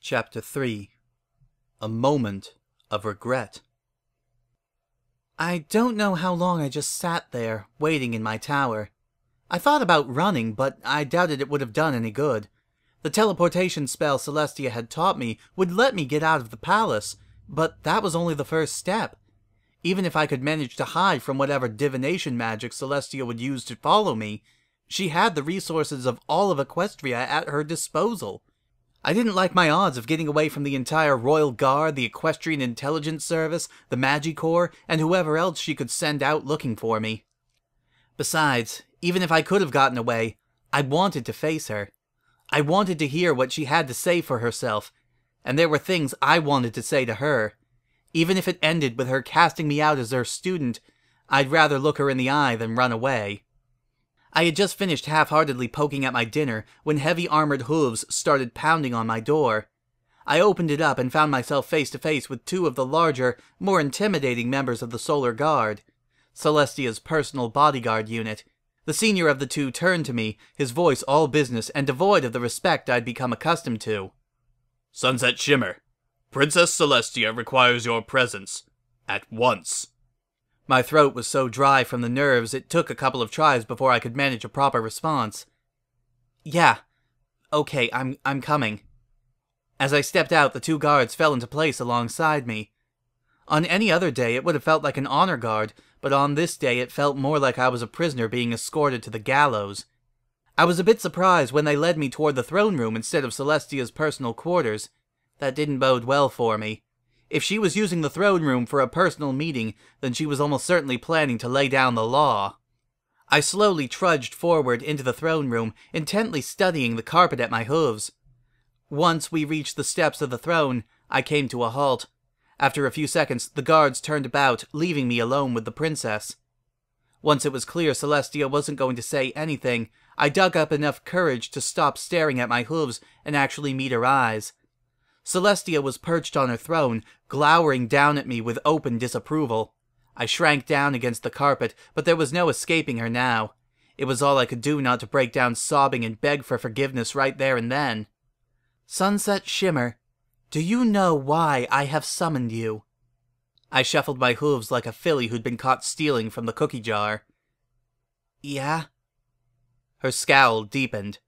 Chapter 3 A Moment of Regret. I don't know how long I just sat there, waiting in my tower. I thought about running, but I doubted it would have done any good. The teleportation spell Celestia had taught me would let me get out of the palace, but that was only the first step. Even if I could manage to hide from whatever divination magic Celestia would use to follow me, she had the resources of all of Equestria at her disposal. I didn't like my odds of getting away from the entire Royal Guard, the Equestrian Intelligence Service, the Magicorps, and whoever else she could send out looking for me. Besides, even if I could have gotten away, I wanted to face her. I wanted to hear what she had to say for herself, and there were things I wanted to say to her. Even if it ended with her casting me out as her student, I'd rather look her in the eye than run away. I had just finished half-heartedly poking at my dinner when heavy armored hooves started pounding on my door. I opened it up and found myself face to face with two of the larger, more intimidating members of the Solar Guard, Celestia's personal bodyguard unit. The senior of the two turned to me, his voice all business and devoid of the respect I'd become accustomed to. "Sunset Shimmer, Princess Celestia requires your presence. At once." My throat was so dry from the nerves it took a couple of tries before I could manage a proper response. "Yeah. Okay, I'm coming." As I stepped out, the two guards fell into place alongside me. On any other day, it would have felt like an honor guard, but on this day it felt more like I was a prisoner being escorted to the gallows. I was a bit surprised when they led me toward the throne room instead of Celestia's personal quarters. That didn't bode well for me. If she was using the throne room for a personal meeting, then she was almost certainly planning to lay down the law. I slowly trudged forward into the throne room, intently studying the carpet at my hooves. Once we reached the steps of the throne, I came to a halt. After a few seconds, the guards turned about, leaving me alone with the princess. Once it was clear Celestia wasn't going to say anything, I dug up enough courage to stop staring at my hooves and actually meet her eyes. Celestia was perched on her throne, glowering down at me with open disapproval. I shrank down against the carpet, but there was no escaping her now. It was all I could do not to break down sobbing and beg for forgiveness right there and then. "Sunset Shimmer, do you know why I have summoned you?" I shuffled my hooves like a filly who'd been caught stealing from the cookie jar. "Yeah?" Her scowl deepened.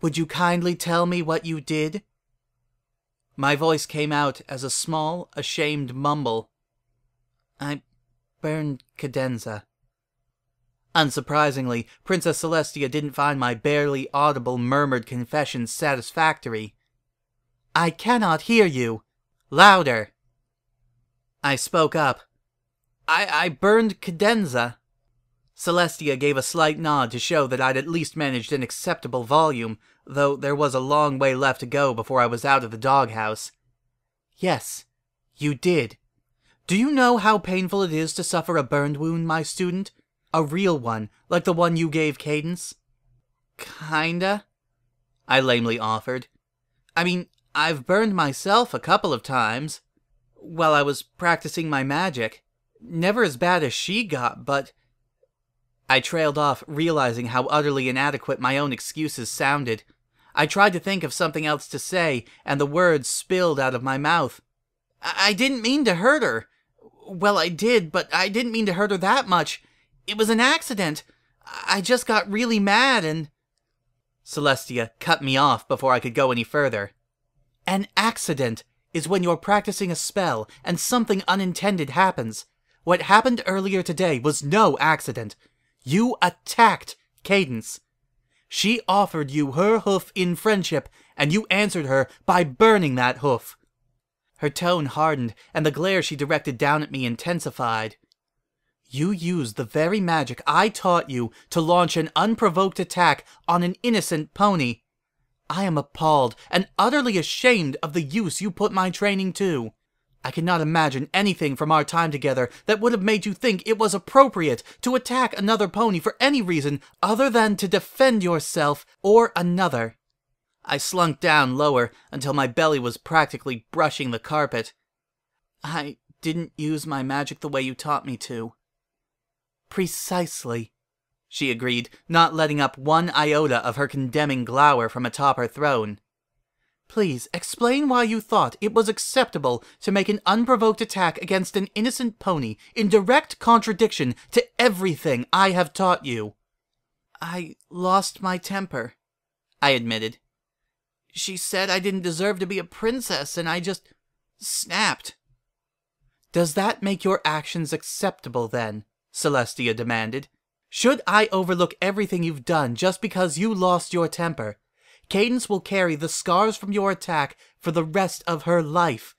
"Would you kindly tell me what you did?" My voice came out as a small, ashamed mumble. "I burned cadenza." Unsurprisingly, Princess Celestia didn't find my barely audible murmured confession satisfactory. "I cannot hear you. Louder." I spoke up. I burned cadenza." Celestia gave a slight nod to show that I'd at least managed an acceptable volume, though there was a long way left to go before I was out of the doghouse. "Yes, you did. Do you know how painful it is to suffer a burned wound, my student? A real one, like the one you gave Cadence?" "Kinda," I lamely offered. "I mean, I've burned myself a couple of times. While I was practicing my magic. Never as bad as she got, but—" I trailed off, realizing how utterly inadequate my own excuses sounded. I tried to think of something else to say, and the words spilled out of my mouth. I didn't mean to hurt her. Well, I did, but I didn't mean to hurt her that much. It was an accident. I just got really mad and—" Celestia cut me off before I could go any further. "An accident is when you're practicing a spell and something unintended happens. What happened earlier today was no accident. You attacked Cadence. She offered you her hoof in friendship, and you answered her by burning that hoof." Her tone hardened, and the glare she directed down at me intensified. "You used the very magic I taught you to launch an unprovoked attack on an innocent pony. I am appalled and utterly ashamed of the use you put my training to. I cannot imagine anything from our time together that would have made you think it was appropriate to attack another pony for any reason other than to defend yourself or another." I slunk down lower until my belly was practically brushing the carpet. "I didn't use my magic the way you taught me to." "Precisely," she agreed, not letting up one iota of her condemning glower from atop her throne. Please, explain why you thought it was acceptable to make an unprovoked attack against an innocent pony in direct contradiction to everything I have taught you. I lost my temper, I admitted. She said I didn't deserve to be a princess, and I just snapped. Does that make your actions acceptable, then? Celestia demanded. Should I overlook everything you've done just because you lost your temper? Cadence will carry the scars from your attack for the rest of her life.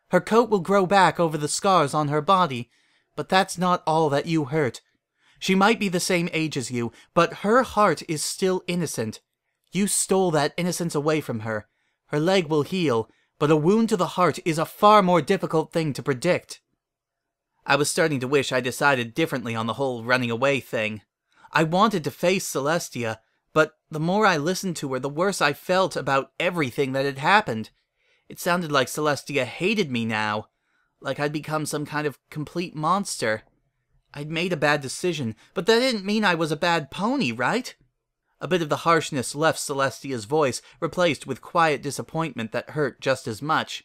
Her coat will grow back over the scars on her body, but that's not all that you hurt. She might be the same age as you, but her heart is still innocent. You stole that innocence away from her. Her leg will heal, but a wound to the heart is a far more difficult thing to predict. I was starting to wish I decided differently on the whole running away thing. I wanted to face Celestia, but the more I listened to her, the worse I felt about everything that had happened. It sounded like Celestia hated me now, like I'd become some kind of complete monster. I'd made a bad decision, but that didn't mean I was a bad pony, right? A bit of the harshness left Celestia's voice, replaced with quiet disappointment that hurt just as much.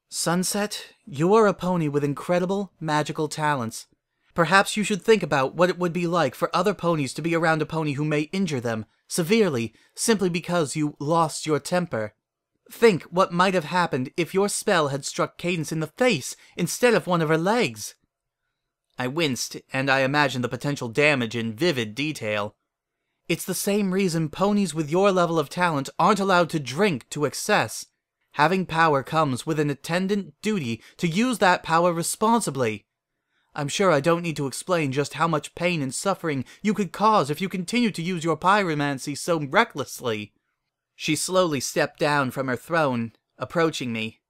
Sunset, you are a pony with incredible magical talents. Perhaps you should think about what it would be like for other ponies to be around a pony who may injure them severely simply because you lost your temper. Think what might have happened if your spell had struck Cadence in the face instead of one of her legs. I winced, and I imagined the potential damage in vivid detail. It's the same reason ponies with your level of talent aren't allowed to drink to excess. Having power comes with an attendant duty to use that power responsibly. I'm sure I don't need to explain just how much pain and suffering you could cause if you continue to use your pyromancy so recklessly. She slowly stepped down from her throne, approaching me.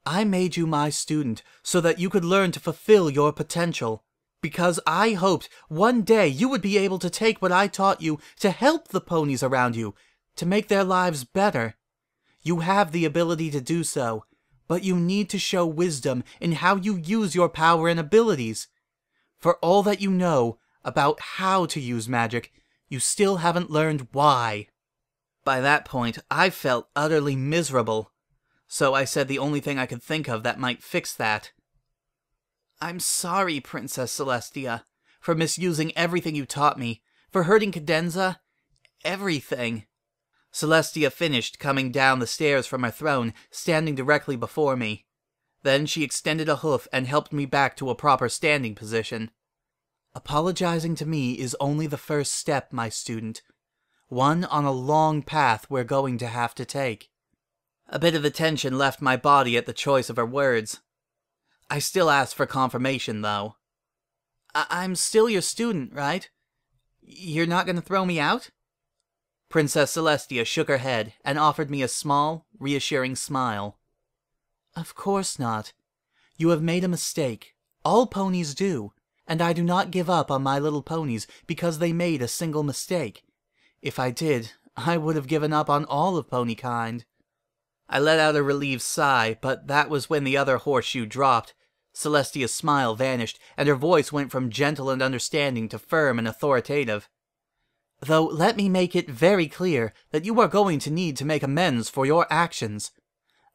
I made you my student so that you could learn to fulfill your potential, because I hoped one day you would be able to take what I taught you to help the ponies around you, to make their lives better. You have the ability to do so, but you need to show wisdom in how you use your power and abilities. For all that you know about how to use magic, you still haven't learned why. By that point, I felt utterly miserable, so I said the only thing I could think of that might fix that. I'm sorry, Princess Celestia, for misusing everything you taught me, for hurting Cadenza, everything. Celestia finished coming down the stairs from her throne, standing directly before me. Then she extended a hoof and helped me back to a proper standing position. Apologizing to me is only the first step, my student. One on a long path we're going to have to take. A bit of the tension left my body at the choice of her words. I still asked for confirmation, though. I'm still your student, right? You're not going to throw me out? Princess Celestia shook her head and offered me a small, reassuring smile. Of course not. You have made a mistake. All ponies do, and I do not give up on my little ponies because they made a single mistake. If I did, I would have given up on all of ponykind. I let out a relieved sigh, but that was when the other horseshoe dropped. Celestia's smile vanished, and her voice went from gentle and understanding to firm and authoritative. Though let me make it very clear that you are going to need to make amends for your actions.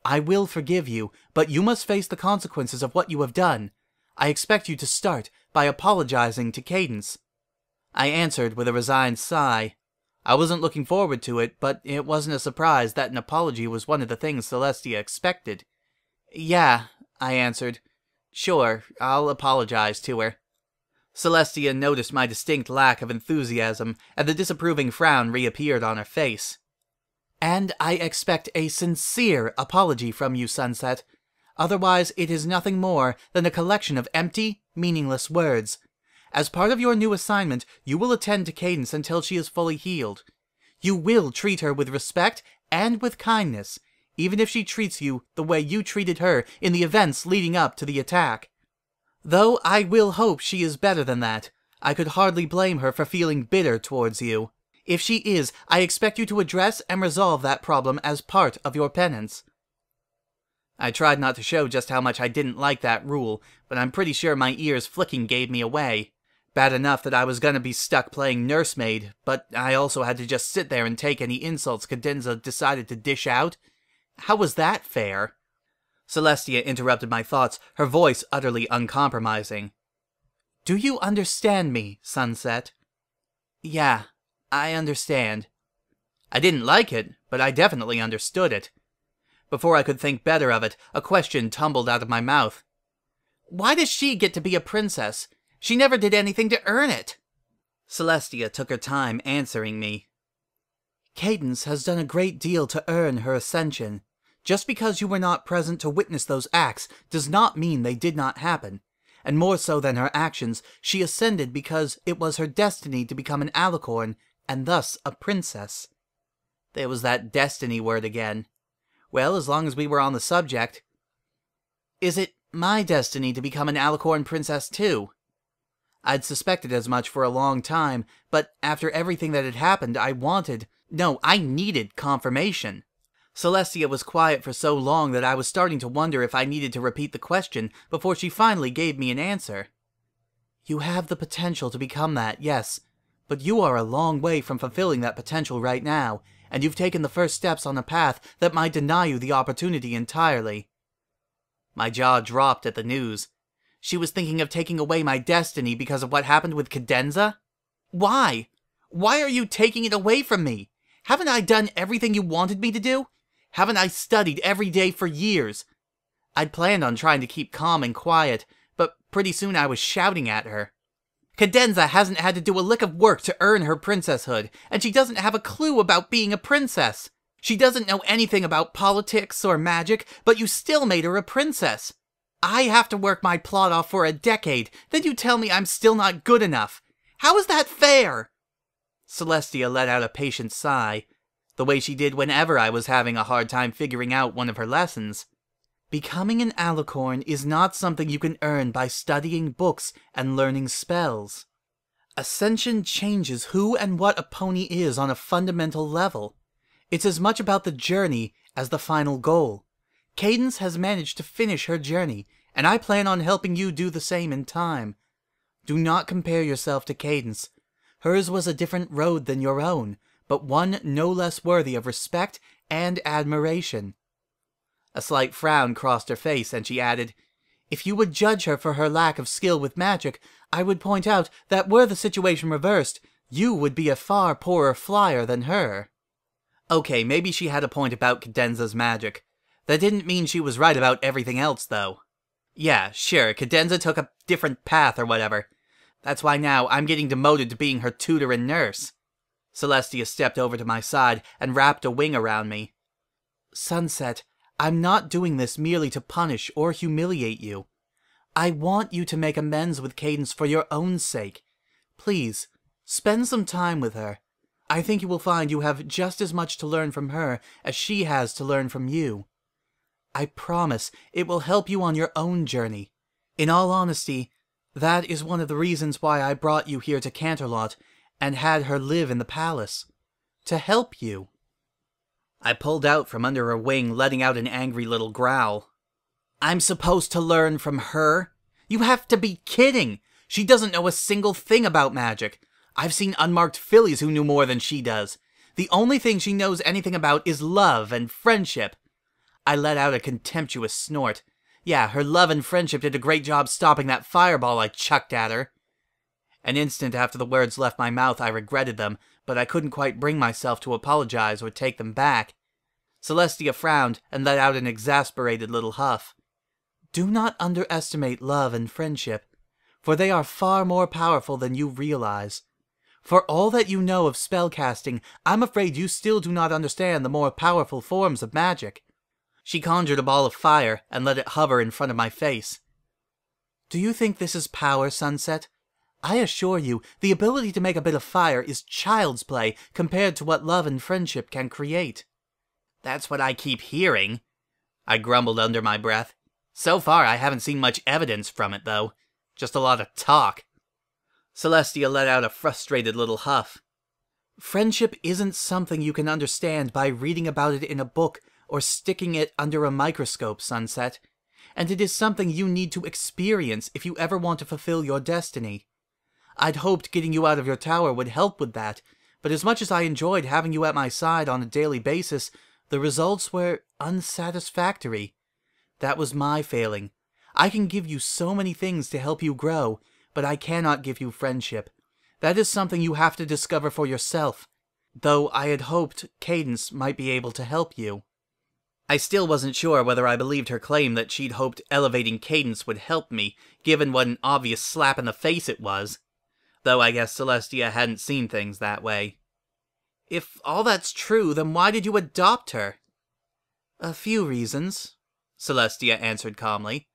I will forgive you, but you must face the consequences of what you have done. I expect you to start by apologizing to Cadence. I answered with a resigned sigh. I wasn't looking forward to it, but it wasn't a surprise that an apology was one of the things Celestia expected. Yeah, I answered. Sure, I'll apologize to her. Celestia noticed my distinct lack of enthusiasm, and the disapproving frown reappeared on her face. And I expect a sincere apology from you, Sunset. Otherwise, it is nothing more than a collection of empty, meaningless words. As part of your new assignment, you will attend to Cadence until she is fully healed. You will treat her with respect and with kindness, even if she treats you the way you treated her in the events leading up to the attack. Though I will hope she is better than that, I could hardly blame her for feeling bitter towards you. If she is, I expect you to address and resolve that problem as part of your penance. I tried not to show just how much I didn't like that rule, but I'm pretty sure my ears flicking gave me away. Bad enough that I was gonna be stuck playing nursemaid, but I also had to just sit there and take any insults Cadenza decided to dish out. How was that fair? Celestia interrupted my thoughts, her voice utterly uncompromising. Do you understand me, Sunset? Yeah, I understand. I didn't like it, but I definitely understood it. Before I could think better of it, a question tumbled out of my mouth. Why does she get to be a princess? She never did anything to earn it. Celestia took her time answering me. Cadence has done a great deal to earn her ascension. Just because you were not present to witness those acts does not mean they did not happen. And more so than her actions, she ascended because it was her destiny to become an alicorn, and thus a princess. There was that destiny word again. Well, as long as we were on the subject. Is it my destiny to become an alicorn princess too? I'd suspected as much for a long time, but after everything that had happened, I needed confirmation. Celestia was quiet for so long that I was starting to wonder if I needed to repeat the question before she finally gave me an answer. You have the potential to become that, yes, but you are a long way from fulfilling that potential right now, and you've taken the first steps on a path that might deny you the opportunity entirely. My jaw dropped at the news. She was thinking of taking away my destiny because of what happened with Cadenza? Why? Why are you taking it away from me? Haven't I done everything you wanted me to do? Haven't I studied every day for years? I'd planned on trying to keep calm and quiet, but pretty soon I was shouting at her. Cadenza hasn't had to do a lick of work to earn her princesshood, and she doesn't have a clue about being a princess. She doesn't know anything about politics or magic, but you still made her a princess. I have to work my plot off for a decade, then you tell me I'm still not good enough. How is that fair? Celestia let out a patient sigh, the way she did whenever I was having a hard time figuring out one of her lessons. Becoming an alicorn is not something you can earn by studying books and learning spells. Ascension changes who and what a pony is on a fundamental level. It's as much about the journey as the final goal. Cadence has managed to finish her journey, and I plan on helping you do the same in time. Do not compare yourself to Cadence. Hers was a different road than your own, but one no less worthy of respect and admiration. A slight frown crossed her face, and she added, If you would judge her for her lack of skill with magic, I would point out that were the situation reversed, you would be a far poorer flyer than her. Okay, maybe she had a point about Cadenza's magic. That didn't mean she was right about everything else, though. Yeah, sure, Cadenza took a different path or whatever. That's why now I'm getting demoted to being her tutor and nurse. Celestia stepped over to my side and wrapped a wing around me. Sunset, I'm not doing this merely to punish or humiliate you. I want you to make amends with Cadence for your own sake. Please, spend some time with her. I think you will find you have just as much to learn from her as she has to learn from you. I promise it will help you on your own journey. In all honesty, that is one of the reasons why I brought you here to Canterlot and had her live in the palace. To help you. I pulled out from under her wing, letting out an angry little growl. I'm supposed to learn from her? You have to be kidding! She doesn't know a single thing about magic. I've seen unmarked fillies who knew more than she does. The only thing she knows anything about is love and friendship. I let out a contemptuous snort. Yeah, her love and friendship did a great job stopping that fireball I chucked at her. An instant after the words left my mouth, I regretted them, but I couldn't quite bring myself to apologize or take them back. Celestia frowned and let out an exasperated little huff. Do not underestimate love and friendship, for they are far more powerful than you realize. For all that you know of spellcasting, I'm afraid you still do not understand the more powerful forms of magic. She conjured a ball of fire and let it hover in front of my face. Do you think this is power, Sunset? I assure you, the ability to make a bit of fire is child's play compared to what love and friendship can create. That's what I keep hearing, I grumbled under my breath. So far, I haven't seen much evidence from it, though. Just a lot of talk. Celestia let out a frustrated little huff. Friendship isn't something you can understand by reading about it in a book or sticking it under a microscope, Sunset. And it is something you need to experience if you ever want to fulfill your destiny. I'd hoped getting you out of your tower would help with that, but as much as I enjoyed having you at my side on a daily basis, The results were unsatisfactory. That was my failing. I can give you so many things to help you grow, but I cannot give you friendship. That is something you have to discover for yourself, though I had hoped Cadence might be able to help you. I still wasn't sure whether I believed her claim that she'd hoped elevating Cadence would help me, given what an obvious slap in the face it was. Though I guess Celestia hadn't seen things that way. If all that's true, then why did you adopt her? A few reasons, Celestia answered calmly.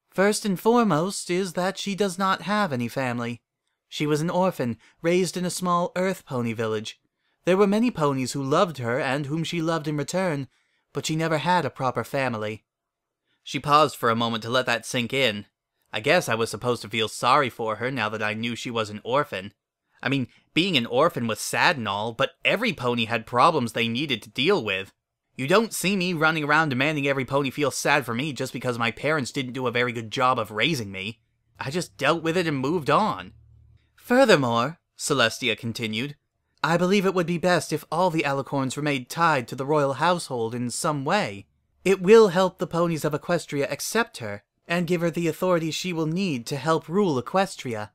First and foremost is that she does not have any family. She was an orphan, raised in a small earth pony village. There were many ponies who loved her and whom she loved in return, but she never had a proper family. She paused for a moment to let that sink in. I guess I was supposed to feel sorry for her now that I knew she was an orphan. I mean, being an orphan was sad and all, but every pony had problems they needed to deal with. You don't see me running around demanding every pony feel sad for me just because my parents didn't do a very good job of raising me. I just dealt with it and moved on. Furthermore, Celestia continued, I believe it would be best if all the alicorns were made tied to the royal household in some way. It will help the ponies of Equestria accept her, and give her the authority she will need to help rule Equestria.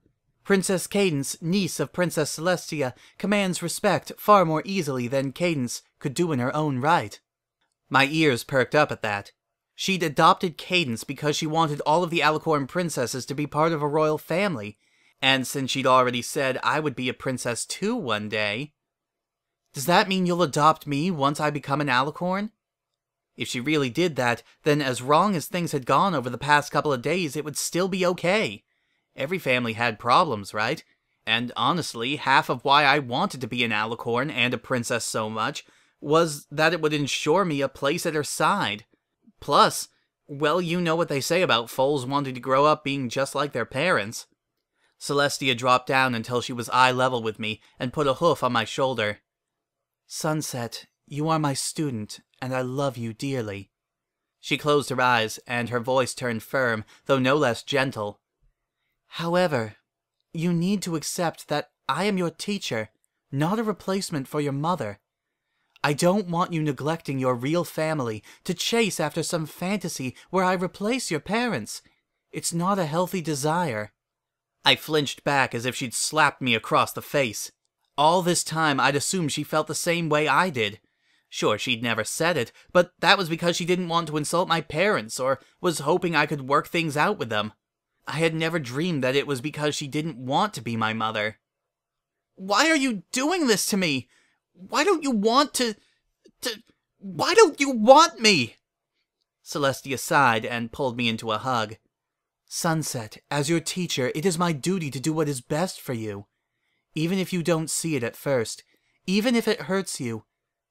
Princess Cadence, niece of Princess Celestia, commands respect far more easily than Cadence could do in her own right. My ears perked up at that. She'd adopted Cadence because she wanted all of the alicorn princesses to be part of a royal family, and since she'd already said I would be a princess too one day. Does that mean you'll adopt me once I become an alicorn? If she really did that, then as wrong as things had gone over the past couple of days, it would still be okay. Every family had problems, right? And honestly, half of why I wanted to be an alicorn and a princess so much was that it would ensure me a place at her side. Plus, well, you know what they say about foals wanting to grow up being just like their parents. Celestia dropped down until she was eye level with me and put a hoof on my shoulder. Sunset, you are my student, and I love you dearly. She closed her eyes, and her voice turned firm, though no less gentle. However, you need to accept that I am your teacher, not a replacement for your mother. I don't want you neglecting your real family to chase after some fantasy where I replace your parents. It's not a healthy desire. I flinched back as if she'd slapped me across the face. All this time I'd assumed she felt the same way I did. Sure, she'd never said it, but that was because she didn't want to insult my parents or was hoping I could work things out with them. I had never dreamed that it was because she didn't want to be my mother. Why are you doing this to me? Why don't you want why don't you want me? Celestia sighed and pulled me into a hug. Sunset, as your teacher, it is my duty to do what is best for you. Even if you don't see it at first, even if it hurts you,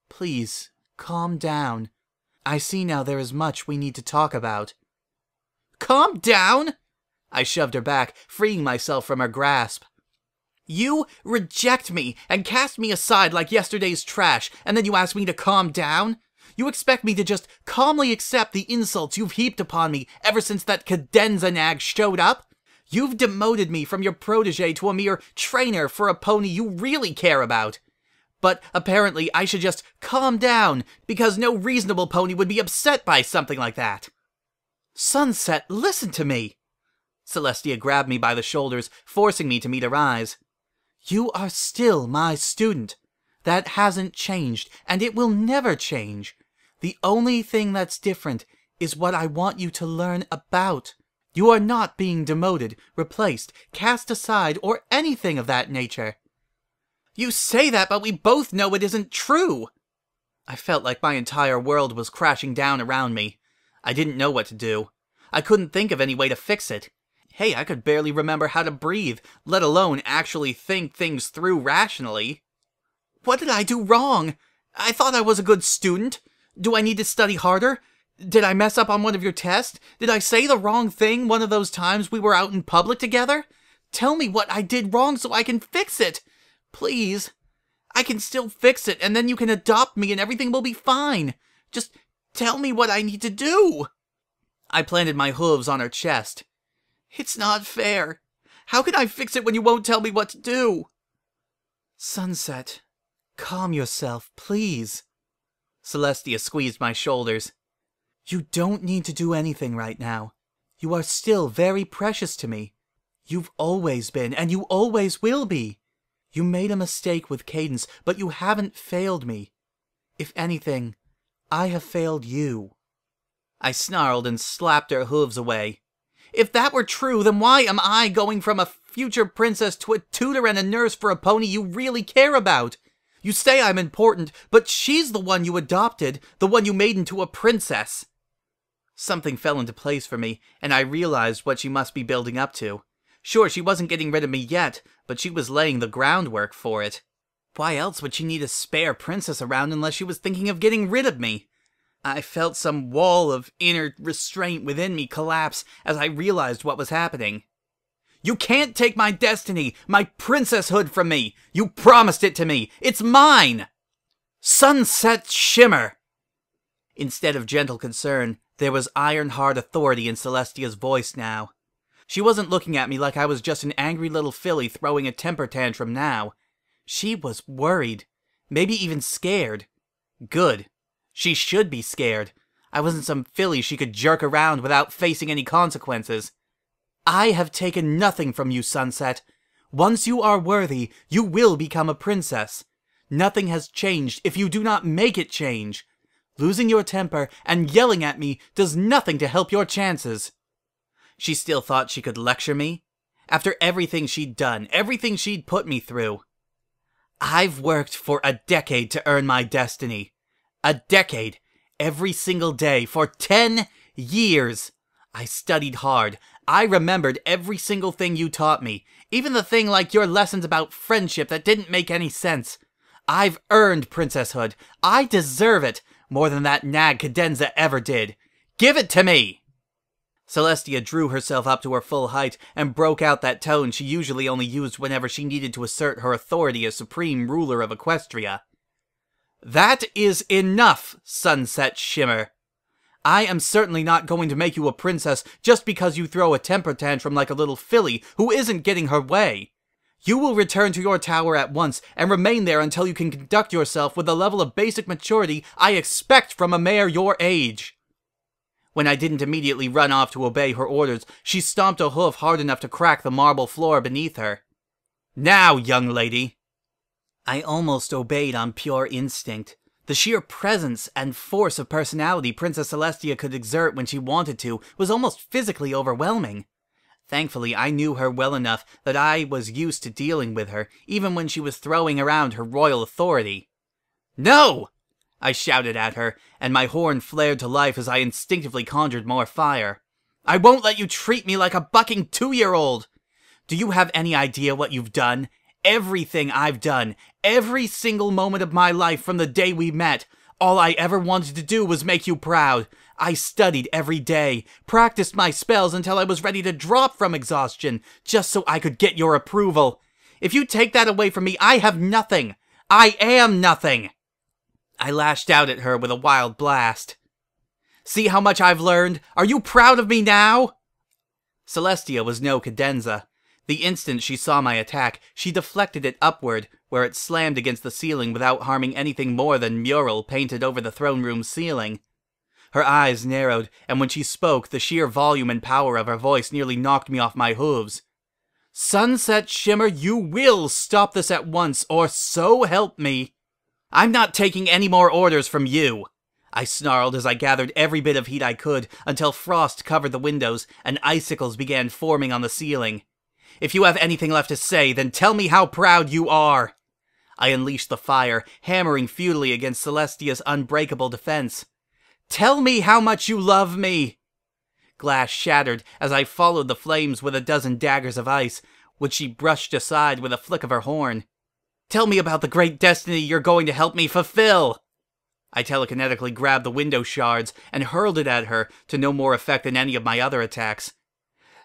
please, calm down. I see now there is much we need to talk about. Calm down? I shoved her back, freeing myself from her grasp. You reject me and cast me aside like yesterday's trash, and then you ask me to calm down? You expect me to just calmly accept the insults you've heaped upon me ever since that cadenza nag showed up? You've demoted me from your protege to a mere trainer for a pony you really care about. But apparently I should just calm down, because no reasonable pony would be upset by something like that. Sunset, listen to me. Celestia grabbed me by the shoulders, forcing me to meet her eyes. You are still my student. That hasn't changed, and it will never change. The only thing that's different is what I want you to learn about. You are not being demoted, replaced, cast aside, or anything of that nature. You say that, but we both know it isn't true. I felt like my entire world was crashing down around me. I didn't know what to do. I couldn't think of any way to fix it. Hey, I could barely remember how to breathe, let alone actually think things through rationally. What did I do wrong? I thought I was a good student. Do I need to study harder? Did I mess up on one of your tests? Did I say the wrong thing one of those times we were out in public together? Tell me what I did wrong so I can fix it. Please. I can still fix it, and then you can adopt me and everything will be fine. Just tell me what I need to do. I planted my hooves on her chest. It's not fair. How can I fix it when you won't tell me what to do? Sunset, calm yourself, please. Celestia squeezed my shoulders. You don't need to do anything right now. You are still very precious to me. You've always been, and you always will be. You made a mistake with Cadence, but you haven't failed me. If anything, I have failed you. I snarled and slapped her hooves away. If that were true, then why am I going from a future princess to a tutor and a nurse for a pony you really care about? You say I'm important, but she's the one you adopted, the one you made into a princess. Something fell into place for me, and I realized what she must be building up to. Sure, she wasn't getting rid of me yet, but she was laying the groundwork for it. Why else would she need a spare princess around unless she was thinking of getting rid of me? I felt some wall of inner restraint within me collapse as I realized what was happening. You can't take my destiny, my princesshood from me! You promised it to me! It's mine! Sunset Shimmer! Instead of gentle concern, there was iron-hard authority in Celestia's voice now. She wasn't looking at me like I was just an angry little filly throwing a temper tantrum now. She was worried. Maybe even scared. Good. She should be scared. I wasn't some filly she could jerk around without facing any consequences. I have taken nothing from you, Sunset. Once you are worthy, you will become a princess. Nothing has changed if you do not make it change. Losing your temper and yelling at me does nothing to help your chances. She still thought she could lecture me? After everything she'd done, everything she'd put me through. I've worked for a decade to earn my destiny. A decade. Every single day for 10 years. I studied hard. I remembered every single thing you taught me. Even the thing like your lessons about friendship that didn't make any sense. I've earned princesshood. I deserve it. More than that nag Cadenza ever did. Give it to me! Celestia drew herself up to her full height and broke out that tone she usually only used whenever she needed to assert her authority as supreme ruler of Equestria. That is enough, Sunset Shimmer. I am certainly not going to make you a princess just because you throw a temper tantrum like a little filly who isn't getting her way. You will return to your tower at once and remain there until you can conduct yourself with the level of basic maturity I expect from a mare your age. When I didn't immediately run off to obey her orders, she stomped a hoof hard enough to crack the marble floor beneath her. Now, young lady! I almost obeyed on pure instinct. The sheer presence and force of personality Princess Celestia could exert when she wanted to was almost physically overwhelming. Thankfully, I knew her well enough that I was used to dealing with her, even when she was throwing around her royal authority. No! I shouted at her, and my horn flared to life as I instinctively conjured more fire. I won't let you treat me like a bucking 2-year-old! Do you have any idea what you've done? Everything I've done, every single moment of my life from the day we met, all I ever wanted to do was make you proud. I studied every day, practiced my spells until I was ready to drop from exhaustion, just so I could get your approval. If you take that away from me, I have nothing. I am nothing. I lashed out at her with a wild blast. See how much I've learned? Are you proud of me now? Celestia was no cadenza. The instant she saw my attack, she deflected it upward, where it slammed against the ceiling without harming anything more than mural painted over the throne room ceiling. Her eyes narrowed, and when she spoke, the sheer volume and power of her voice nearly knocked me off my hooves. Sunset Shimmer, you will stop this at once, or so help me. I'm not taking any more orders from you. I snarled as I gathered every bit of heat I could until frost covered the windows and icicles began forming on the ceiling. If you have anything left to say, then tell me how proud you are. I unleashed the fire, hammering futilely against Celestia's unbreakable defense. Tell me how much you love me. Glass shattered as I followed the flames with a dozen daggers of ice, which she brushed aside with a flick of her horn. Tell me about the great destiny you're going to help me fulfill. I telekinetically grabbed the window shards and hurled it at her to no more effect than any of my other attacks.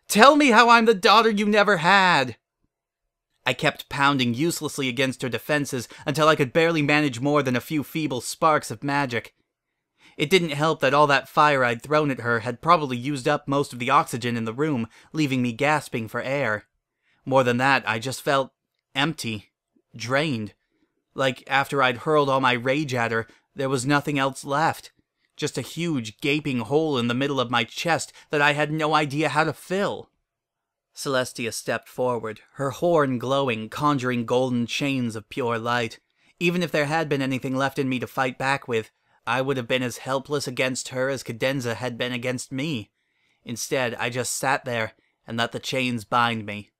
Tell me how I'm the daughter you never had. I kept pounding uselessly against her defenses until I could barely manage more than a few feeble sparks of magic. It didn't help that all that fire I'd thrown at her had probably used up most of the oxygen in the room, leaving me gasping for air. More than that, I just felt empty, drained. Like after I'd hurled all my rage at her, There was nothing else left. Just a huge, gaping hole in the middle of my chest that I had no idea how to fill. Celestia stepped forward, her horn glowing, conjuring golden chains of pure light. Even if there had been anything left in me to fight back with, I would have been as helpless against her as Cadenza had been against me. Instead, I just sat there and let the chains bind me.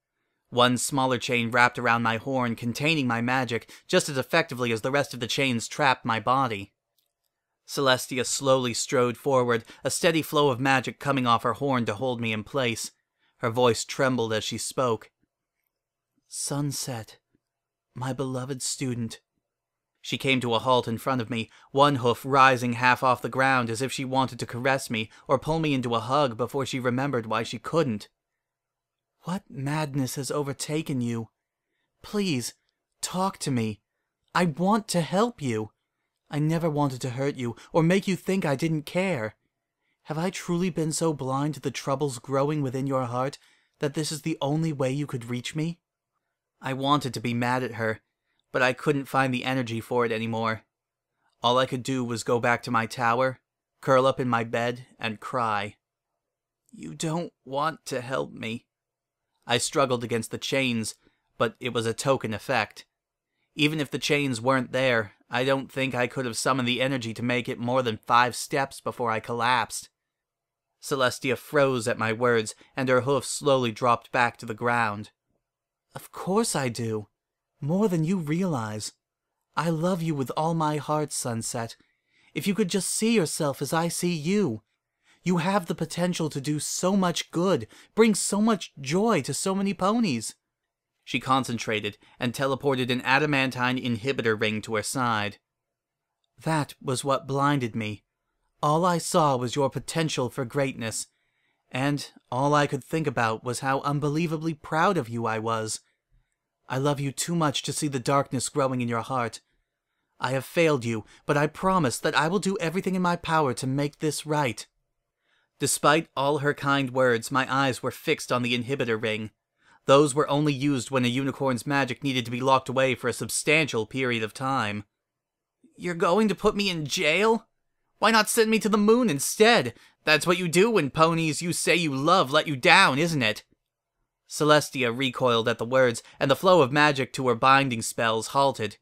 One smaller chain wrapped around my horn, containing my magic just as effectively as the rest of the chains trapped my body. Celestia slowly strode forward, a steady flow of magic coming off her horn to hold me in place. Her voice trembled as she spoke. "Sunset, my beloved student." She came to a halt in front of me, one hoof rising half off the ground as if she wanted to caress me or pull me into a hug before she remembered why she couldn't. "What madness has overtaken you? Please, talk to me. I want to help you. I never wanted to hurt you or make you think I didn't care. Have I truly been so blind to the troubles growing within your heart that this is the only way you could reach me?" I wanted to be mad at her, but I couldn't find the energy for it anymore. All I could do was go back to my tower, curl up in my bed, and cry. "You don't want to help me." I struggled against the chains, but it was a token effect. Even if the chains weren't there, I don't think I could have summoned the energy to make it more than 5 steps before I collapsed. Celestia froze at my words, and her hoofs slowly dropped back to the ground. "Of course I do. More than you realize. I love you with all my heart, Sunset. If you could just see yourself as I see you. You have the potential to do so much good, bring so much joy to so many ponies." She concentrated and teleported an adamantine inhibitor ring to her side. "That was what blinded me. All I saw was your potential for greatness, and all I could think about was how unbelievably proud of you I was. I love you too much to see the darkness growing in your heart. I have failed you, but I promise that I will do everything in my power to make this right." Despite all her kind words, my eyes were fixed on the inhibitor ring. Those were only used when a unicorn's magic needed to be locked away for a substantial period of time. "You're going to put me in jail? Why not send me to the moon instead? That's what you do when ponies you say you love let you down, isn't it?" Celestia recoiled at the words, and the flow of magic to her binding spells halted.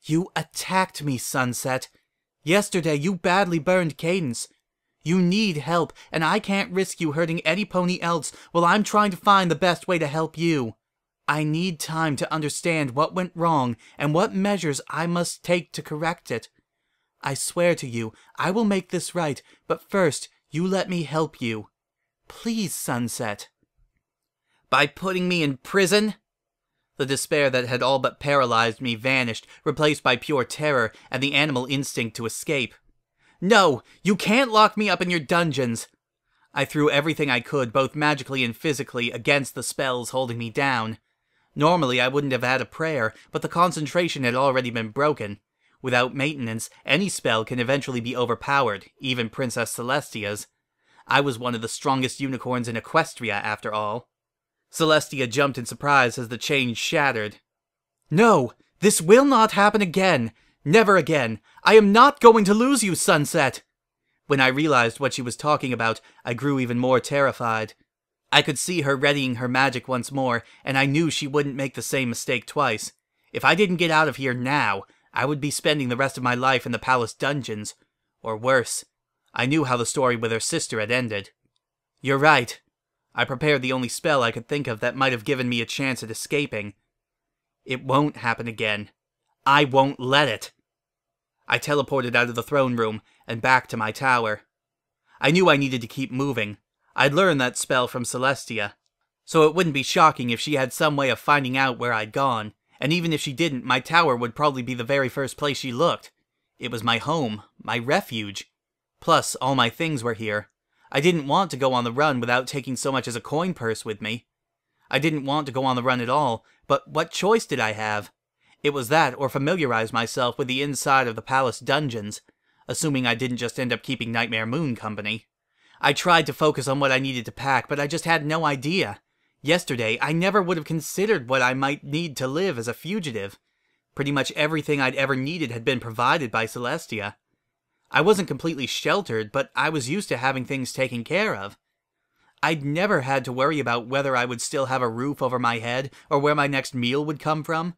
"You attacked me, Sunset. Yesterday you badly burned Cadence. You need help, and I can't risk you hurting any pony else while I'm trying to find the best way to help you. I need time to understand what went wrong and what measures I must take to correct it. I swear to you, I will make this right, but first, you let me help you. Please, Sunset." "By putting me in prison?" The despair that had all but paralyzed me vanished, replaced by pure terror and the animal instinct to escape. "No, you can't lock me up in your dungeons." I threw everything I could, both magically and physically, against the spells holding me down. Normally I wouldn't have had a prayer, but the concentration had already been broken. Without maintenance, any spell can eventually be overpowered, even Princess Celestia's. I was one of the strongest unicorns in Equestria, after all. Celestia jumped in surprise as the chain shattered. "No, this will not happen again. Never again. I am not going to lose you, Sunset." When I realized what she was talking about, I grew even more terrified. I could see her readying her magic once more, and I knew she wouldn't make the same mistake twice. If I didn't get out of here now, I would be spending the rest of my life in the palace dungeons. Or worse. I knew how the story with her sister had ended. "You're right." I prepared the only spell I could think of that might have given me a chance at escaping. "It won't happen again. I won't let it." I teleported out of the throne room and back to my tower. I knew I needed to keep moving. I'd learned that spell from Celestia, so it wouldn't be shocking if she had some way of finding out where I'd gone, and even if she didn't, my tower would probably be the very first place she looked. It was my home, my refuge. Plus, all my things were here. I didn't want to go on the run without taking so much as a coin purse with me. I didn't want to go on the run at all, but what choice did I have? It was that or familiarize myself with the inside of the palace dungeons, assuming I didn't just end up keeping Nightmare Moon company. I tried to focus on what I needed to pack, but I just had no idea. Yesterday, I never would have considered what I might need to live as a fugitive. Pretty much everything I'd ever needed had been provided by Celestia. I wasn't completely sheltered, but I was used to having things taken care of. I'd never had to worry about whether I would still have a roof over my head or where my next meal would come from.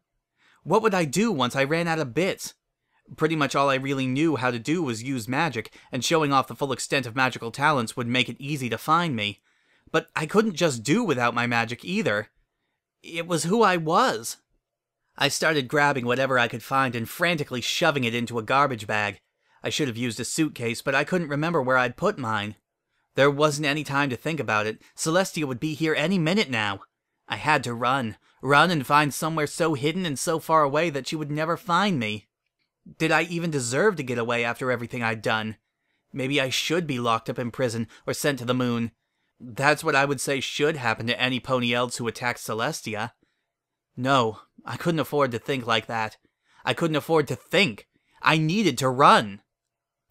What would I do once I ran out of bits? Pretty much all I really knew how to do was use magic, and showing off the full extent of magical talents would make it easy to find me. But I couldn't just do without my magic either. It was who I was. I started grabbing whatever I could find and frantically shoving it into a garbage bag. I should have used a suitcase, but I couldn't remember where I'd put mine. There wasn't any time to think about it. Celestia would be here any minute now. I had to run and find somewhere so hidden and so far away that she would never find me. Did I even deserve to get away after everything I'd done? Maybe I should be locked up in prison or sent to the moon. That's what I would say should happen to any pony else who attacked Celestia. No, I couldn't afford to think like that. I couldn't afford to think. I needed to run.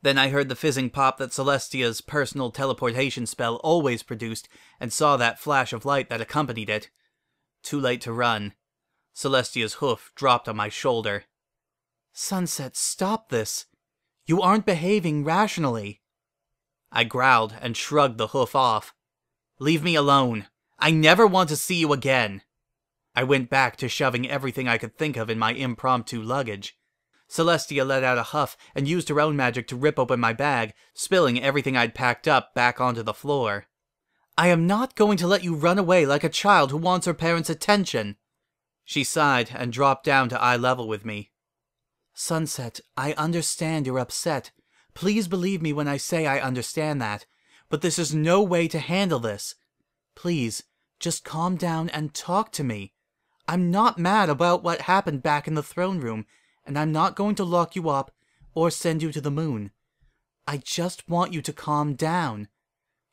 Then I heard the fizzing pop that Celestia's personal teleportation spell always produced, and saw that flash of light that accompanied it. Too late to run. Celestia's hoof dropped on my shoulder. Sunset, stop this. You aren't behaving rationally. I growled and shrugged the hoof off. Leave me alone. I never want to see you again. I went back to shoving everything I could think of in my impromptu luggage. Celestia let out a huff and used her own magic to rip open my bag, spilling everything I'd packed up back onto the floor. I am not going to let you run away like a child who wants her parents' attention. She sighed and dropped down to eye level with me. Sunset, I understand you're upset. Please believe me when I say I understand that. But this is no way to handle this. Please, just calm down and talk to me. I'm not mad about what happened back in the throne room, and I'm not going to lock you up or send you to the moon. I just want you to calm down.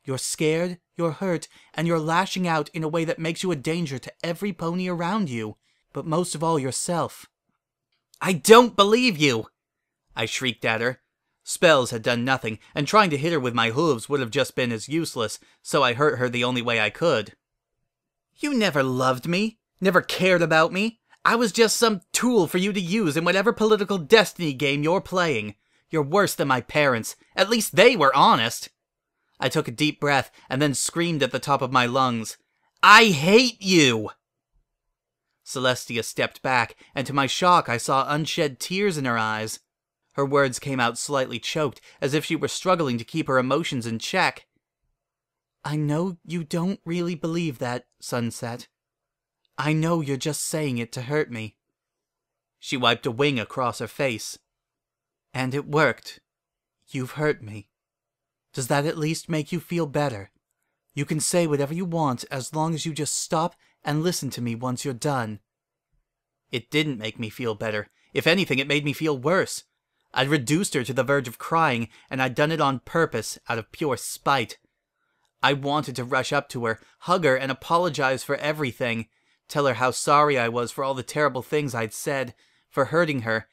You're scared, you're hurt, and you're lashing out in a way that makes you a danger to every pony around you, but most of all yourself. I don't believe you! I shrieked at her. Spells had done nothing, and trying to hit her with my hooves would have just been as useless, so I hurt her the only way I could. You never loved me, never cared about me. I was just some tool for you to use in whatever political destiny game you're playing. You're worse than my parents. At least they were honest. I took a deep breath and then screamed at the top of my lungs. I hate you! Celestia stepped back, and to my shock I saw unshed tears in her eyes. Her words came out slightly choked, as if she were struggling to keep her emotions in check. I know you don't really believe that, Sunset. I know you're just saying it to hurt me. She wiped a wing across her face. And it worked. You've hurt me. Does that at least make you feel better? You can say whatever you want as long as you just stop and listen to me once you're done. It didn't make me feel better. If anything, it made me feel worse. I'd reduced her to the verge of crying, and I'd done it on purpose, out of pure spite. I wanted to rush up to her, hug her, and apologize for everything. Tell her how sorry I was for all the terrible things I'd said, for hurting her.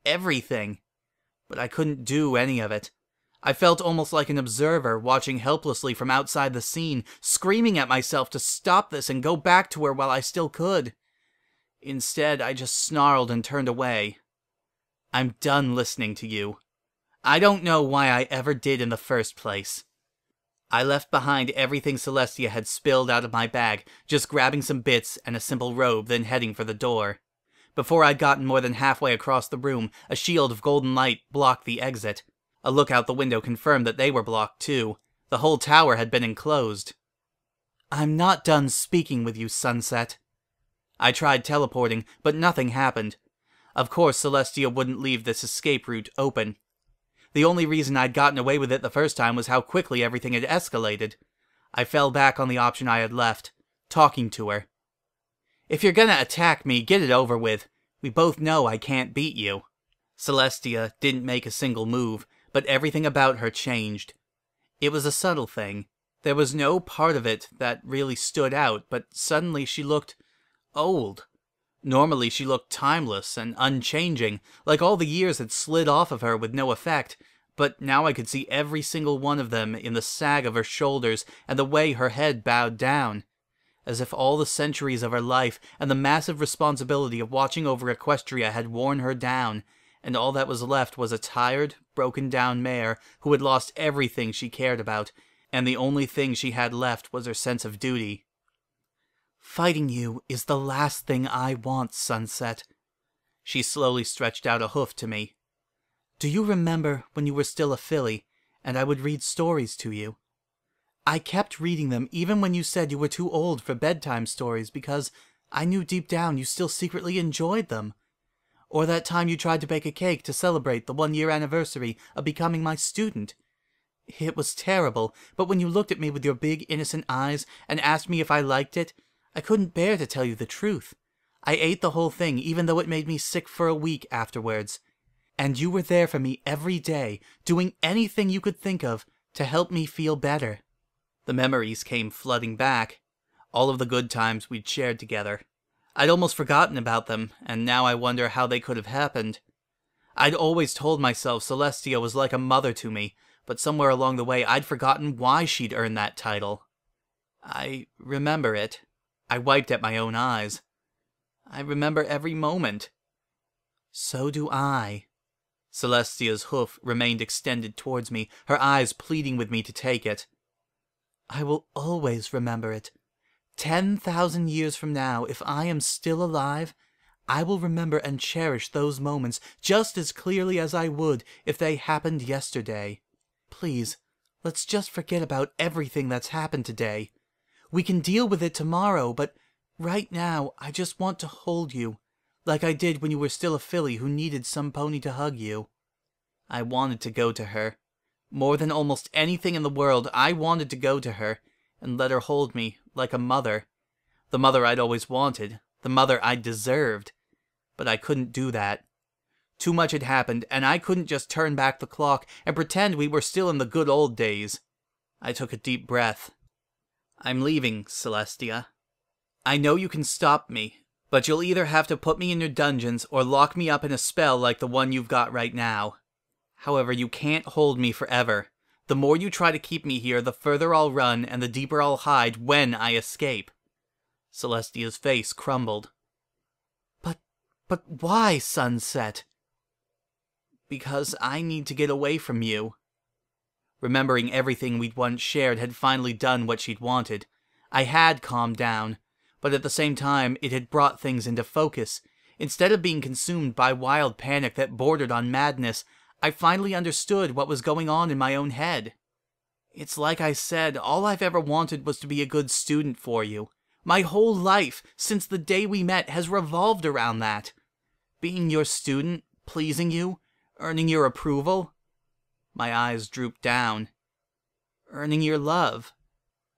Everything. But I couldn't do any of it. I felt almost like an observer, watching helplessly from outside the scene, screaming at myself to stop this and go back to her while I still could. Instead, I just snarled and turned away. I'm done listening to you. I don't know why I ever did in the first place. I left behind everything Celestia had spilled out of my bag, just grabbing some bits and a simple robe, then heading for the door. Before I'd gotten more than halfway across the room, a shield of golden light blocked the exit. A look out the window confirmed that they were blocked too. The whole tower had been enclosed. I'm not done speaking with you, Sunset. I tried teleporting, but nothing happened. Of course, Celestia wouldn't leave this escape route open. The only reason I'd gotten away with it the first time was how quickly everything had escalated. I fell back on the option I had left, talking to her. If you're gonna attack me, get it over with. We both know I can't beat you. Celestia didn't make a single move, but everything about her changed. It was a subtle thing. There was no part of it that really stood out, but suddenly she looked old. Normally she looked timeless and unchanging, like all the years had slid off of her with no effect, but now I could see every single one of them in the sag of her shoulders and the way her head bowed down. as if all the centuries of her life and the massive responsibility of watching over Equestria had worn her down, and all that was left was a tired, broken-down mare who had lost everything she cared about, and the only thing she had left was her sense of duty. "Fighting you is the last thing I want, Sunset." She slowly stretched out a hoof to me. "Do you remember when you were still a filly, and I would read stories to you? I kept reading them even when you said you were too old for bedtime stories because I knew deep down you still secretly enjoyed them. Or that time you tried to bake a cake to celebrate the 1-year anniversary of becoming my student. It was terrible, but when you looked at me with your big innocent eyes and asked me if I liked it, I couldn't bear to tell you the truth. I ate the whole thing even though it made me sick for a week afterwards. And you were there for me every day, doing anything you could think of to help me feel better." The memories came flooding back. All of the good times we'd shared together. I'd almost forgotten about them, and now I wonder how they could have happened. I'd always told myself Celestia was like a mother to me, but somewhere along the way I'd forgotten why she'd earned that title. I remember it. I wiped at my own eyes. I remember every moment. So do I. Celestia's hoof remained extended towards me, her eyes pleading with me to take it. I will always remember it. 10,000 years from now, if I am still alive, I will remember and cherish those moments just as clearly as I would if they happened yesterday. Please, let's just forget about everything that's happened today. We can deal with it tomorrow, but right now I just want to hold you, like I did when you were still a filly who needed some pony to hug you. I wanted to go to her. More than almost anything in the world, I wanted to go to her and let her hold me like a mother. The mother I'd always wanted, the mother I deserved. But I couldn't do that. Too much had happened, and I couldn't just turn back the clock and pretend we were still in the good old days. I took a deep breath. "I'm leaving, Celestia. I know you can stop me, but you'll either have to put me in your dungeons or lock me up in a spell like the one you've got right now. However, you can't hold me forever. The more you try to keep me here, the further I'll run and the deeper I'll hide when I escape." Celestia's face crumbled. But why, Sunset?" "Because I need to get away from you." Remembering everything we'd once shared had finally done what she'd wanted. I had calmed down, but at the same time it had brought things into focus. Instead of being consumed by wild panic that bordered on madness, I finally understood what was going on in my own head. It's like I said, all I've ever wanted was to be a good student for you. My whole life, since the day we met, has revolved around that. Being your student, pleasing you, earning your approval. My eyes drooped down. Earning your love.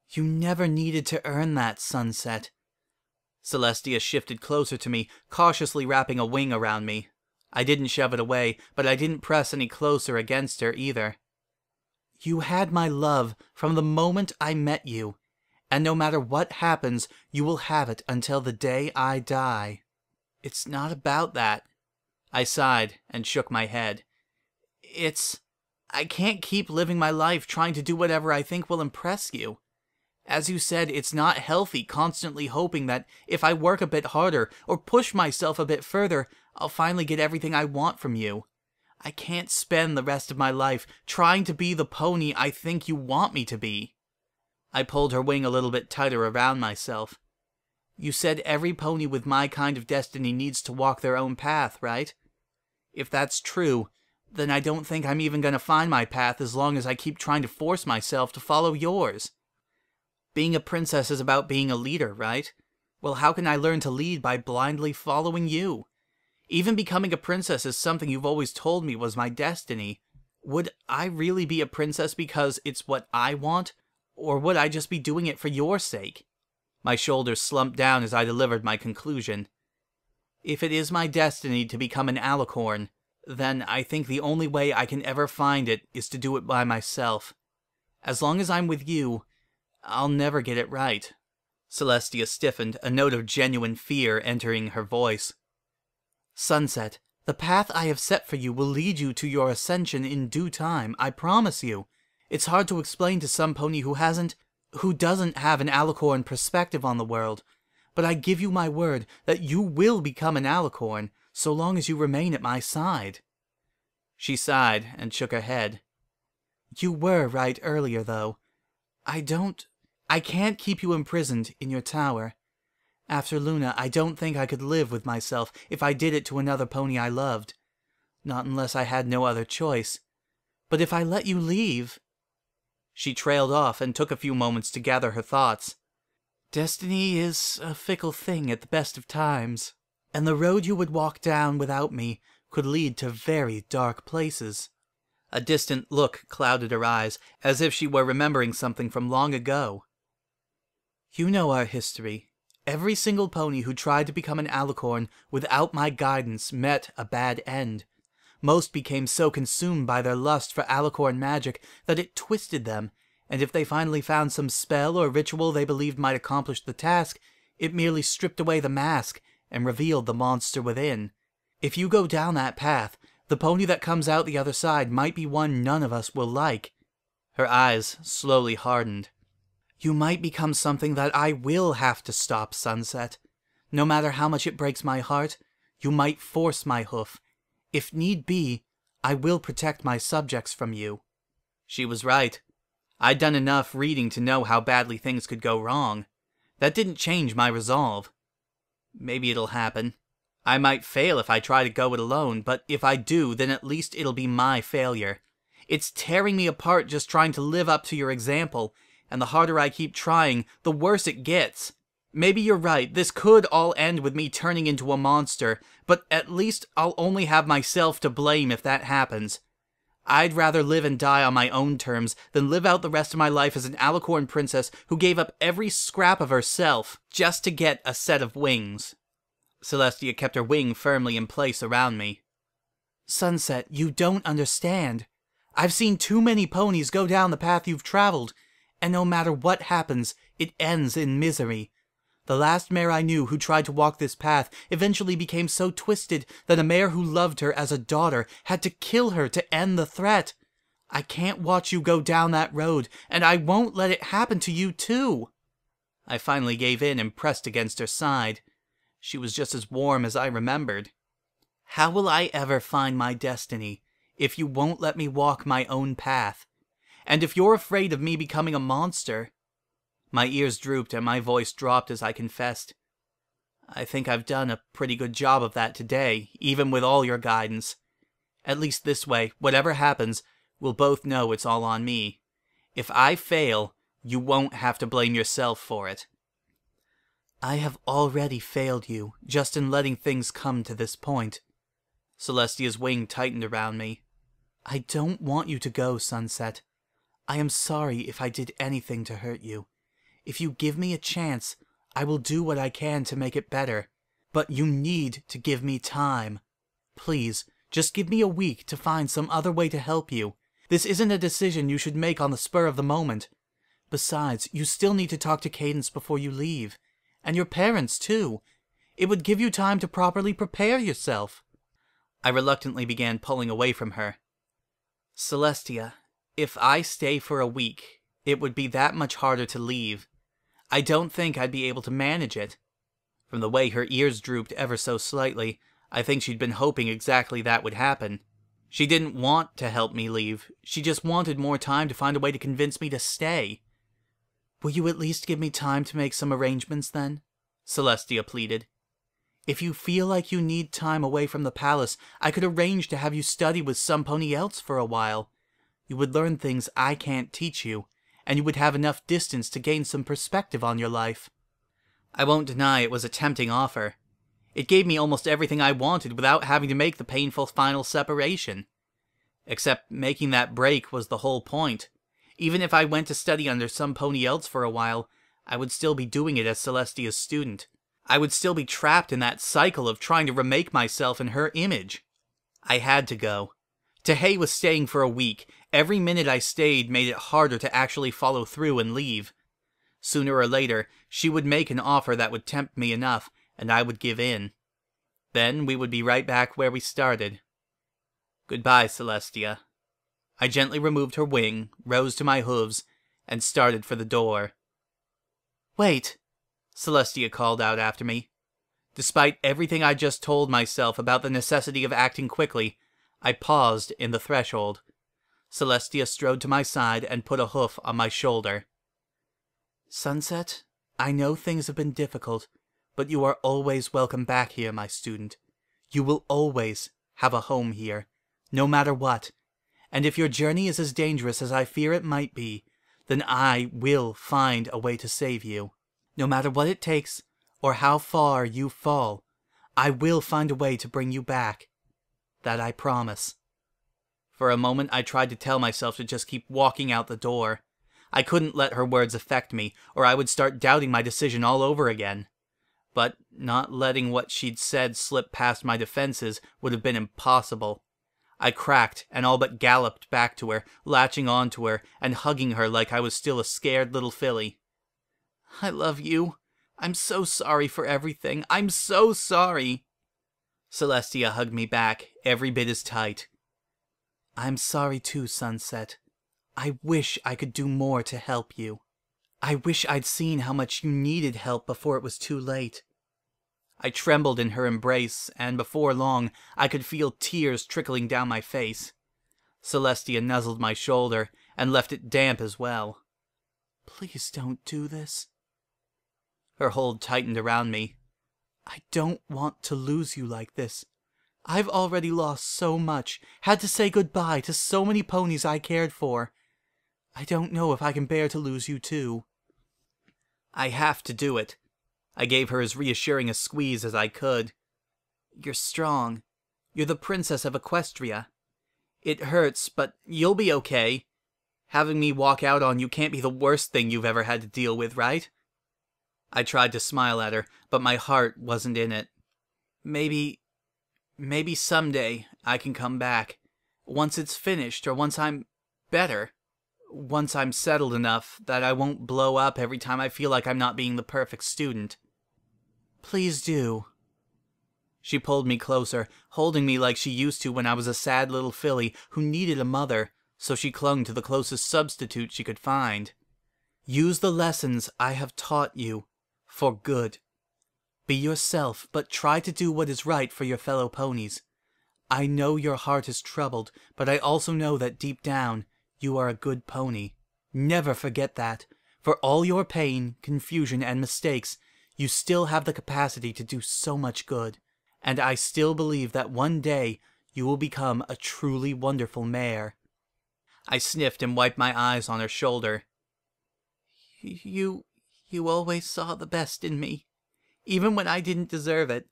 You never needed to earn that, Sunset. Celestia shifted closer to me, cautiously wrapping a wing around me. I didn't shove it away, but I didn't press any closer against her either. You had my love from the moment I met you, and no matter what happens, you will have it until the day I die. It's not about that. I sighed and shook my head. I can't keep living my life trying to do whatever I think will impress you. As you said, it's not healthy constantly hoping that if I work a bit harder or push myself a bit further, I'll finally get everything I want from you. I can't spend the rest of my life trying to be the pony I think you want me to be. I pulled her wing a little bit tighter around myself. You said every pony with my kind of destiny needs to walk their own path, right? If that's true, then I don't think I'm even going to find my path as long as I keep trying to force myself to follow yours. Being a princess is about being a leader, right? Well, how can I learn to lead by blindly following you? Even becoming a princess is something you've always told me was my destiny. Would I really be a princess because it's what I want? Or would I just be doing it for your sake? My shoulders slumped down as I delivered my conclusion. If it is my destiny to become an alicorn, then I think the only way I can ever find it is to do it by myself. As long as I'm with you, I'll never get it right. Celestia stiffened, a note of genuine fear entering her voice. Sunset, the path I have set for you will lead you to your ascension in due time, I promise you. It's hard to explain to some pony who hasn't, who doesn't have an alicorn perspective on the world, but I give you my word that you will become an alicorn so long as you remain at my side." She sighed and shook her head. "You were right earlier, though. I can't keep you imprisoned in your tower. After Luna, I don't think I could live with myself if I did it to another pony I loved. Not unless I had no other choice. But if I let you leave—" She trailed off and took a few moments to gather her thoughts. "Destiny is a fickle thing at the best of times, and the road you would walk down without me could lead to very dark places." A distant look clouded her eyes, as if she were remembering something from long ago. "You know our history. Every single pony who tried to become an alicorn without my guidance met a bad end. Most became so consumed by their lust for alicorn magic that it twisted them, and if they finally found some spell or ritual they believed might accomplish the task, it merely stripped away the mask and revealed the monster within. If you go down that path, the pony that comes out the other side might be one none of us will like." Her eyes slowly hardened. "You might become something that I will have to stop, Sunset. No matter how much it breaks my heart, you might force my hoof. If need be, I will protect my subjects from you." She was right. I'd done enough reading to know how badly things could go wrong. That didn't change my resolve. Maybe it'll happen. I might fail if I try to go it alone, but if I do, then at least it'll be my failure. It's tearing me apart just trying to live up to your example, and the harder I keep trying, the worse it gets. Maybe you're right, this could all end with me turning into a monster, but at least I'll only have myself to blame if that happens. I'd rather live and die on my own terms than live out the rest of my life as an alicorn princess who gave up every scrap of herself just to get a set of wings. Celestia kept her wing firmly in place around me. "Sunset, you don't understand. I've seen too many ponies go down the path you've traveled, and no matter what happens, it ends in misery. The last mare I knew who tried to walk this path eventually became so twisted that a mare who loved her as a daughter had to kill her to end the threat. I can't watch you go down that road, and I won't let it happen to you too." I finally gave in and pressed against her side. She was just as warm as I remembered. "How will I ever find my destiny if you won't let me walk my own path? And if you're afraid of me becoming a monster—" My ears drooped and my voice dropped as I confessed. "I think I've done a pretty good job of that today, even with all your guidance. At least this way, whatever happens, we'll both know it's all on me. If I fail, you won't have to blame yourself for it." "I have already failed you, just in letting things come to this point." Celestia's wing tightened around me. "I don't want you to go, Sunset. I am sorry if I did anything to hurt you. If you give me a chance, I will do what I can to make it better. But you need to give me time. Please, just give me a week to find some other way to help you. This isn't a decision you should make on the spur of the moment. Besides, you still need to talk to Cadence before you leave. And your parents, too. It would give you time to properly prepare yourself." I reluctantly began pulling away from her. "Celestia, if I stay for a week, it would be that much harder to leave. I don't think I'd be able to manage it." From the way her ears drooped ever so slightly, I think she'd been hoping exactly that would happen. She didn't want to help me leave. She just wanted more time to find a way to convince me to stay. "Will you at least give me time to make some arrangements, then?" Celestia pleaded. "If you feel like you need time away from the palace, I could arrange to have you study with some pony else for a while. You would learn things I can't teach you, and you would have enough distance to gain some perspective on your life." I won't deny it was a tempting offer. It gave me almost everything I wanted without having to make the painful final separation. Except making that break was the whole point. Even if I went to study under some pony else for a while, I would still be doing it as Celestia's student. I would still be trapped in that cycle of trying to remake myself in her image. I had to go. Tehei was staying for a week. Every minute I stayed made it harder to actually follow through and leave. Sooner or later, she would make an offer that would tempt me enough, and I would give in. Then we would be right back where we started. Goodbye, Celestia. I gently removed her wing, rose to my hooves, and started for the door. Wait, Celestia called out after me. Despite everything I just told myself about the necessity of acting quickly, I paused in the threshold. Celestia strode to my side and put a hoof on my shoulder. Sunset, I know things have been difficult, but you are always welcome back here, my student. You will always have a home here, no matter what. And if your journey is as dangerous as I fear it might be, then I will find a way to save you. No matter what it takes, or how far you fall, I will find a way to bring you back. That I promise. For a moment I tried to tell myself to just keep walking out the door. I couldn't let her words affect me, or I would start doubting my decision all over again. But not letting what she'd said slip past my defenses would have been impossible. I cracked and all but galloped back to her, latching onto her and hugging her like I was still a scared little filly. I love you. I'm so sorry for everything. I'm so sorry. Celestia hugged me back, every bit as tight. I'm sorry too, Sunset. I wish I could do more to help you. I wish I'd seen how much you needed help before it was too late. I trembled in her embrace, and before long I could feel tears trickling down my face. Celestia nuzzled my shoulder and left it damp as well. Please don't do this. Her hold tightened around me. I don't want to lose you like this. I've already lost so much, had to say goodbye to so many ponies I cared for. I don't know if I can bear to lose you too. I have to do it. I gave her as reassuring a squeeze as I could. You're strong. You're the princess of Equestria. It hurts, but you'll be okay. Having me walk out on you can't be the worst thing you've ever had to deal with, right? I tried to smile at her, but my heart wasn't in it. Maybe someday I can come back. Once it's finished, or once I'm better. Once I'm settled enough that I won't blow up every time I feel like I'm not being the perfect student. Please do. She pulled me closer, holding me like she used to when I was a sad little filly who needed a mother, so she clung to the closest substitute she could find. Use the lessons I have taught you for good. Be yourself, but try to do what is right for your fellow ponies. I know your heart is troubled, but I also know that deep down, you are a good pony. Never forget that. For all your pain, confusion, and mistakes, you still have the capacity to do so much good. And I still believe that one day you will become a truly wonderful mare. I sniffed and wiped my eyes on her shoulder. You always saw the best in me. Even when I didn't deserve it.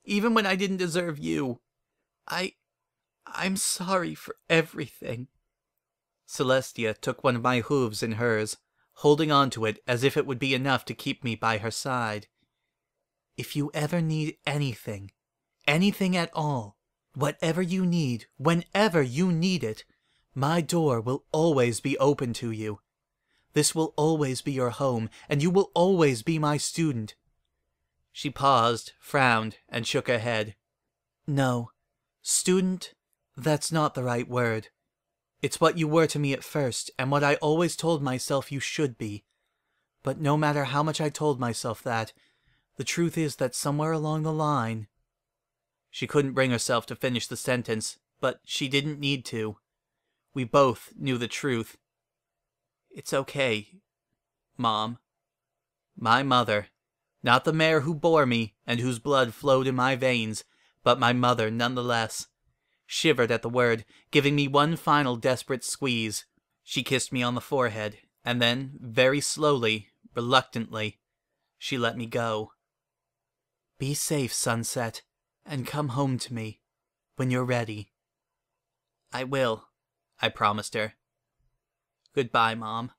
Even when I didn't deserve you. I'm sorry for everything. Celestia took one of my hooves in hers, holding on to it as if it would be enough to keep me by her side. If you ever need anything, anything at all, whatever you need, whenever you need it, my door will always be open to you. This will always be your home, and you will always be my student. She paused, frowned, and shook her head. No, student, that's not the right word. It's what you were to me at first, and what I always told myself you should be. But no matter how much I told myself that, the truth is that somewhere along the line... She couldn't bring herself to finish the sentence, but she didn't need to. We both knew the truth. It's okay, Mom. My mother, not the mare who bore me and whose blood flowed in my veins, but my mother nonetheless, shivered at the word, giving me one final desperate squeeze. She kissed me on the forehead, and then, very slowly, reluctantly, she let me go. Be safe, Sunset, and come home to me when you're ready. I will, I promised her. Goodbye, Mom.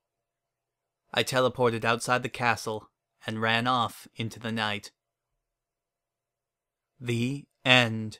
I teleported outside the castle and ran off into the night. The end.